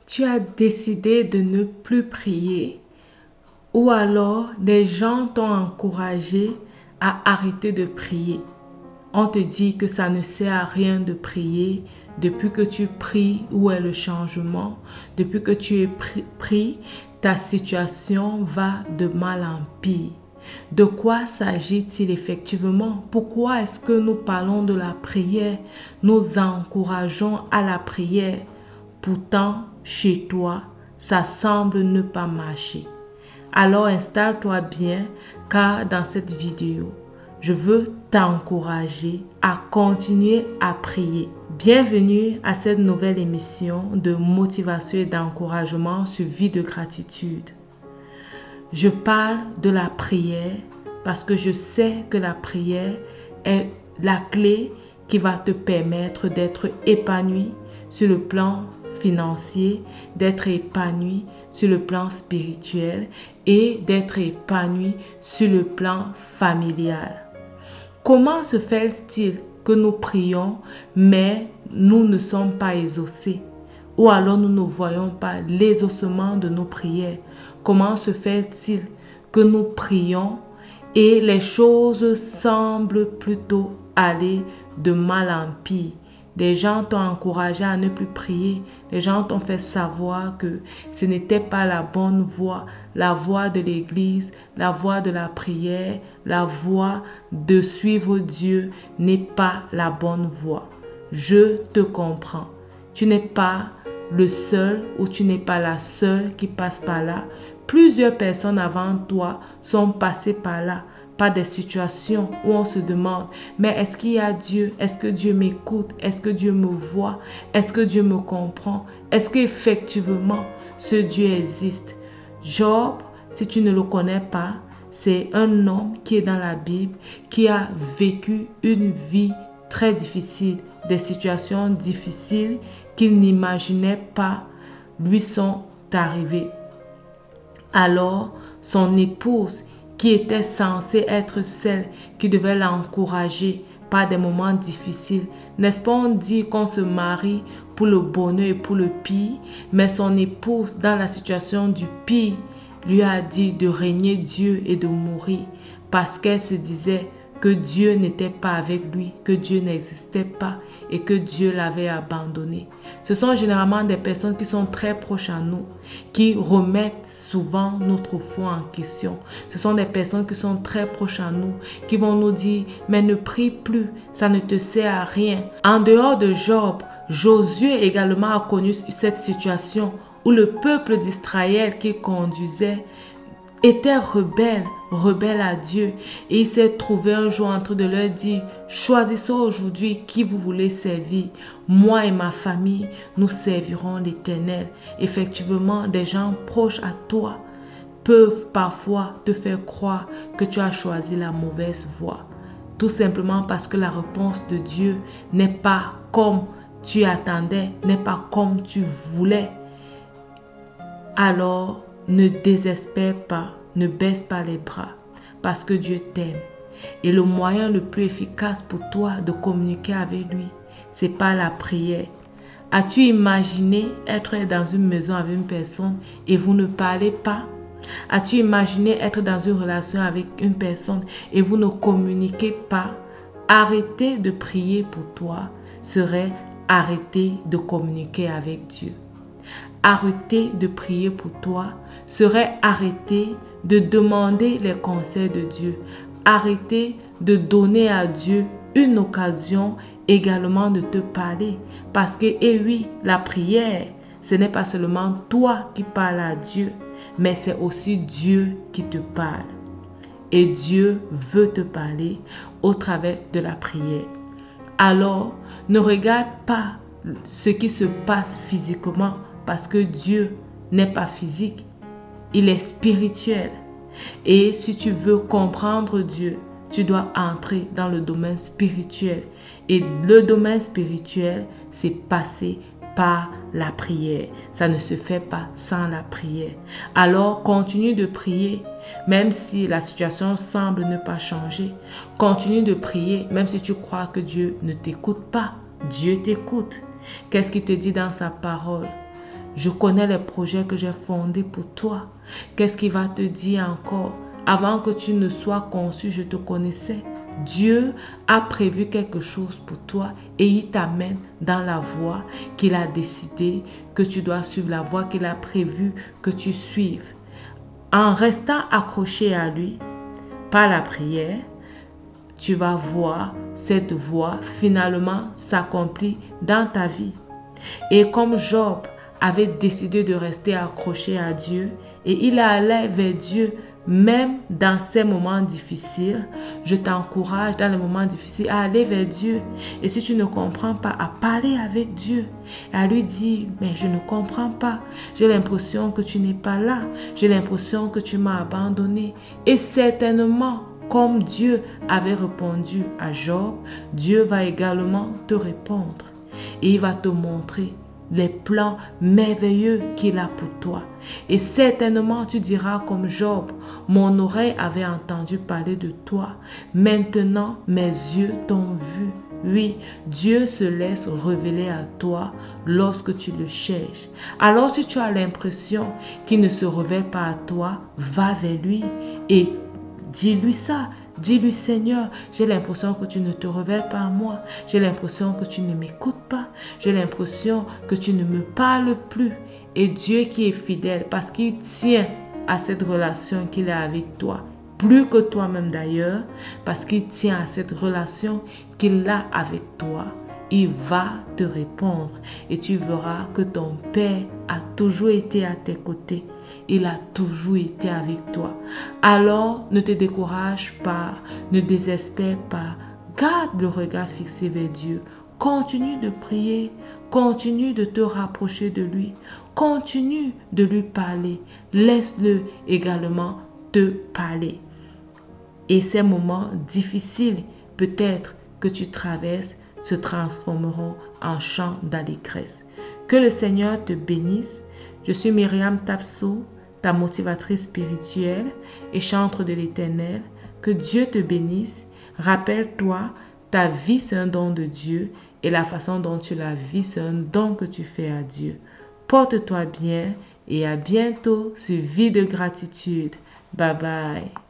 tu as décidé de ne plus prier, ou alors des gens t'ont encouragé à arrêter de prier. On te dit que ça ne sert à rien de prier. Depuis que tu pries, où est le changement? Depuis que tu es pris, ta situation va de mal en pire. De quoi s'agit-il effectivement? Pourquoi est-ce que nous parlons de la prière? Nous encourageons à la prière. Pourtant, chez toi, ça semble ne pas marcher. Alors installe-toi bien, car dans cette vidéo, je veux t'encourager à continuer à prier. Bienvenue à cette nouvelle émission de motivation et d'encouragement sur Vie de gratitude. Je parle de la prière parce que je sais que la prière est la clé qui va te permettre d'être épanoui sur le plan financier, d'être épanoui sur le plan spirituel et d'être épanoui sur le plan familial. Comment se fait-il que nous prions, mais nous ne sommes pas exaucés? Ou alors nous ne voyons pas l'exaucement de nos prières? Comment se fait-il que nous prions et les choses semblent plutôt aller de mal en pire? Des gens t'ont encouragé à ne plus prier. Les gens t'ont fait savoir que ce n'était pas la bonne voie, la voie de l'église, la voie de la prière, la voie de suivre Dieu n'est pas la bonne voie. Je te comprends. Tu n'es pas le seul ou tu n'es pas la seule qui passe par là. Plusieurs personnes avant toi sont passées par là, par des situations où on se demande, mais est-ce qu'il y a Dieu? Est-ce que Dieu m'écoute? Est-ce que Dieu me voit? Est-ce que Dieu me comprend? Est-ce qu'effectivement ce Dieu existe? Job, si tu ne le connais pas, c'est un homme qui est dans la Bible, qui a vécu une vie très difficile, des situations difficiles qu'il n'imaginait pas lui sont arrivées. Alors, son épouse, qui était censée être celle qui devait l'encourager par des moments difficiles, n'est-ce pas, on dit qu'on se marie pour le bonheur et pour le pire, mais son épouse, dans la situation du pire, lui a dit de régner Dieu et de mourir parce qu'elle se disait que Dieu n'était pas avec lui, que Dieu n'existait pas et que Dieu l'avait abandonné. Ce sont généralement des personnes qui sont très proches à nous, qui remettent souvent notre foi en question. Ce sont des personnes qui sont très proches à nous, qui vont nous dire, mais ne prie plus, ça ne te sert à rien. En dehors de Job, Josué également a connu cette situation où le peuple d'Israël qu'il conduisait était rebelle à Dieu. Et il s'est trouvé un jour en train de leur dire, choisissez aujourd'hui qui vous voulez servir. Moi et ma famille, nous servirons l'Éternel. Effectivement, des gens proches à toi peuvent parfois te faire croire que tu as choisi la mauvaise voie. Tout simplement parce que la réponse de Dieu n'est pas comme tu attendais, n'est pas comme tu voulais. Alors, ne désespère pas, ne baisse pas les bras, parce que Dieu t'aime. Et le moyen le plus efficace pour toi de communiquer avec lui, c'est par la prière. As-tu imaginé être dans une maison avec une personne et vous ne parlez pas? As-tu imaginé être dans une relation avec une personne et vous ne communiquez pas? Arrêter de prier pour toi serait arrêter de communiquer avec Dieu. Arrêter de prier pour toi serait arrêter de demander les conseils de Dieu. Arrêter de donner à Dieu une occasion également de te parler. Parce que, et oui, la prière, ce n'est pas seulement toi qui parles à Dieu, mais c'est aussi Dieu qui te parle. Et Dieu veut te parler au travers de la prière. Alors, ne regarde pas ce qui se passe physiquement, parce que Dieu n'est pas physique, il est spirituel. Et si tu veux comprendre Dieu, tu dois entrer dans le domaine spirituel. Et le domaine spirituel, c'est passer par la prière. Ça ne se fait pas sans la prière. Alors, continue de prier, même si la situation semble ne pas changer. Continue de prier, même si tu crois que Dieu ne t'écoute pas. Dieu t'écoute. Qu'est-ce qu'il te dit dans sa parole? Je connais les projets que j'ai fondés pour toi. Qu'est-ce qu'il va te dire encore? Avant que tu ne sois conçu, je te connaissais. Dieu a prévu quelque chose pour toi et il t'amène dans la voie qu'il a décidé que tu dois suivre, la voie qu'il a prévu que tu suives. En restant accroché à lui, par la prière, tu vas voir cette voie finalement s'accomplir dans ta vie. Et comme Job avait décidé de rester accroché à Dieu et il allait vers Dieu même dans ces moments difficiles, je t'encourage dans les moments difficiles à aller vers Dieu. Et si tu ne comprends pas, à parler avec Dieu, à lui dire, mais je ne comprends pas, j'ai l'impression que tu n'es pas là, j'ai l'impression que tu m'as abandonné. Et certainement, comme Dieu avait répondu à Job, Dieu va également te répondre. Et il va te montrer les plans merveilleux qu'il a pour toi. Et certainement tu diras comme Job, mon oreille avait entendu parler de toi. Maintenant mes yeux t'ont vu. Oui, Dieu se laisse révéler à toi lorsque tu le cherches. Alors si tu as l'impression qu'il ne se révèle pas à toi, va vers lui et dis-lui ça. Dis-lui, Seigneur, j'ai l'impression que tu ne te révèles pas à moi. J'ai l'impression que tu ne m'écoutes pas. J'ai l'impression que tu ne me parles plus. Et Dieu qui est fidèle, parce qu'il tient à cette relation qu'il a avec toi, plus que toi-même d'ailleurs, parce qu'il tient à cette relation qu'il a avec toi, il va te répondre. Et tu verras que ton Père a toujours été à tes côtés. Il a toujours été avec toi. Alors, ne te décourage pas, ne désespère pas. Garde le regard fixé vers Dieu. Continue de prier, continue de te rapprocher de lui, continue de lui parler. Laisse-le également te parler. Et ces moments difficiles, peut-être que tu traverses, se transformeront en chants d'allégresse. Que le Seigneur te bénisse. Je suis Myriam Tapsou, ta motivatrice spirituelle et chantre de l'Éternel. Que Dieu te bénisse. Rappelle-toi, ta vie c'est un don de Dieu et la façon dont tu la vis c'est un don que tu fais à Dieu. Porte-toi bien et à bientôt sur Vie de gratitude. Bye bye.